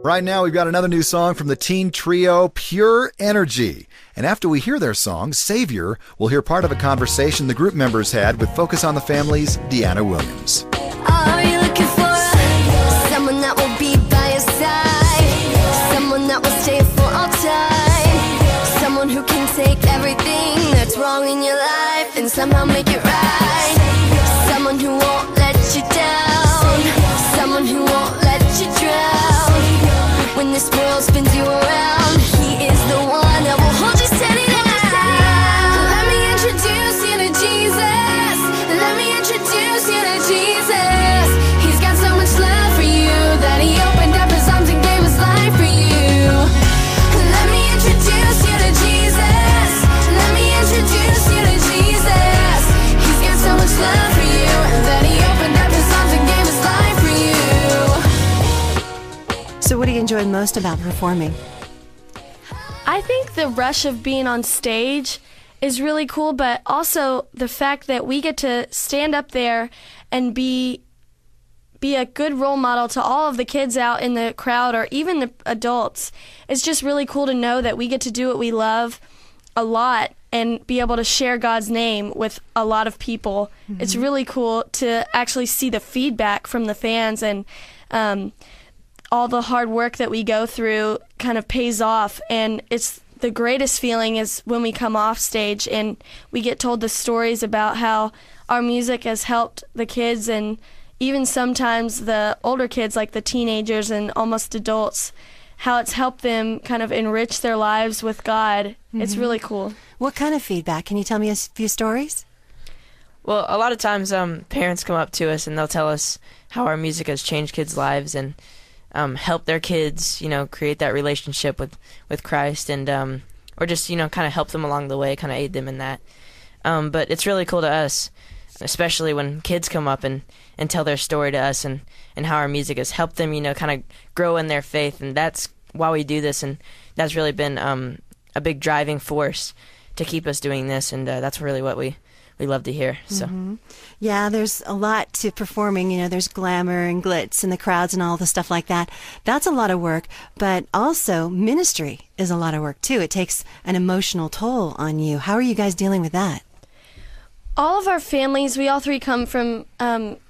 Right now, we've got another new song from the teen trio pureNRG. And after we hear their song, Savior, we'll hear part of a conversation the group members had with Focus on the Family's Deanna Williams. Are you looking for someone that will be by your side? Someone that will stay for all time? Someone who can take everything that's wrong in your life and somehow make it right? Someone who won't let you down? Someone who won't let you drown? When this world spins you around, he is the one that will hold you steady down. Let me introduce you to Jesus. Let me introduce you to Jesus. He's got so much love for you that he opened up his arms and gave his life for you. Let me introduce you to Jesus. Let me introduce you to Jesus. He's got so much love for you that he opened up his arms and gave his life for you. So what do you enjoy most about performing? I think the rush of being on stage is really cool, but also the fact that we get to stand up there and be a good role model to all of the kids out in the crowd or even the adults. It's just really cool to know that we get to do what we love a lot and be able to share God's name with a lot of people. Mm-hmm. It's really cool to actually see the feedback from the fans, and all the hard work that we go through kind of pays off. And it's the greatest feeling is when we come off stage and we get told the stories about how our music has helped the kids, and even sometimes the older kids, like the teenagers and almost adults, how it's helped them kind of enrich their lives with God. Mm-hmm. It's really cool. What kind of feedback? Can you tell me a few stories? Well, a lot of times parents come up to us and they'll tell us how our music has changed kids' lives and help their kids, create that relationship with Christ, and or just, kind of help them along the way, kind of aid them in that. But it's really cool to us, especially when kids come up and tell their story to us and how our music has helped them, kind of grow in their faith. And that's why we do this, and that's really been a big driving force to keep us doing this, and that's really what we love to hear. So. Mm-hmm. Yeah, there's a lot to performing. There's glamour and glitz and the crowds and all the stuff like that. That's a lot of work, but also ministry is a lot of work too. It takes an emotional toll on you. How are you guys dealing with that? All of our families, we all three come from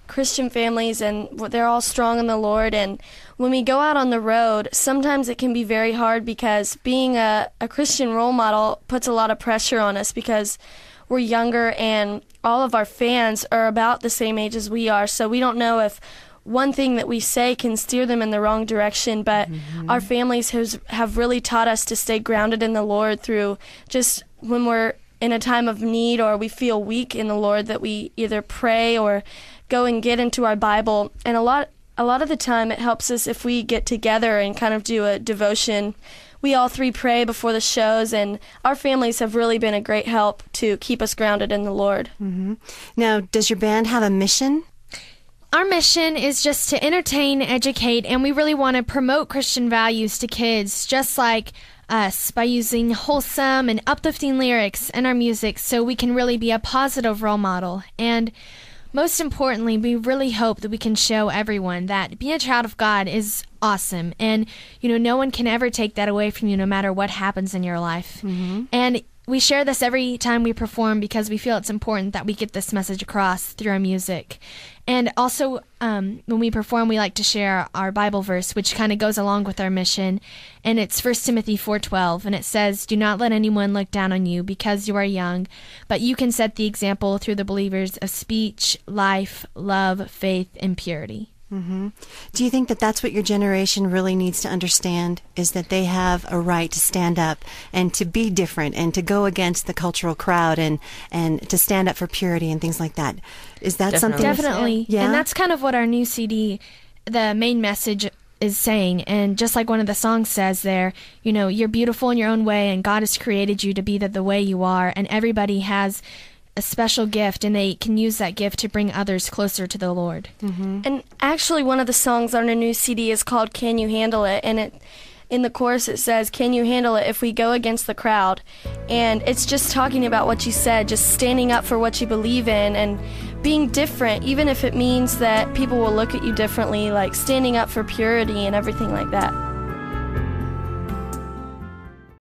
Christian families, and they're all strong in the Lord. And when we go out on the road, sometimes it can be very hard because being a Christian role model puts a lot of pressure on us because we're younger and all of our fans are about the same age as we are. So we don't know if one thing that we say can steer them in the wrong direction, but our families have really taught us to stay grounded in the Lord through just when we're in a time of need or we feel weak in the Lord, that we either pray or go and get into our Bible. And a lot of the time it helps us if we get together and kind of do a devotion. We all three pray before the shows, and our families have really been a great help to keep us grounded in the Lord. Mm-hmm. Now, does your band have a mission? Our mission is just to entertain, educate, and we really want to promote Christian values to kids, just like us, by using wholesome and uplifting lyrics in our music so we can really be a positive role model. And most importantly, we really hope that we can show everyone that being a child of God is awesome. And, no one can ever take that away from you no matter what happens in your life. Mm-hmm. And we share this every time we perform because we feel it's important that we get this message across through our music. And also, when we perform, we like to share our Bible verse, which kind of goes along with our mission. And it's 1 Timothy 4:12, and it says, "Do not let anyone look down on you because you are young, but you can set the example through the believers of speech, life, love, faith, and purity." Mm-hmm. Do you think that that's what your generation really needs to understand, is that they have a right to stand up and to be different and to go against the cultural crowd and to stand up for purity and things like that? Is that something? Definitely. Yeah? And that's kind of what our new CD, the main message, is saying. And just like one of the songs says there, you're beautiful in your own way, and God has created you to be the way you are, and everybody has a special gift, and they can use that gift to bring others closer to the Lord. Mm-hmm. And actually, one of the songs on our new CD is called "Can You Handle It?" And in the chorus it says, "Can you handle it if we go against the crowd?" And it's just talking about what you said, just standing up for what you believe in and being different, even if it means that people will look at you differently, like standing up for purity and everything like that.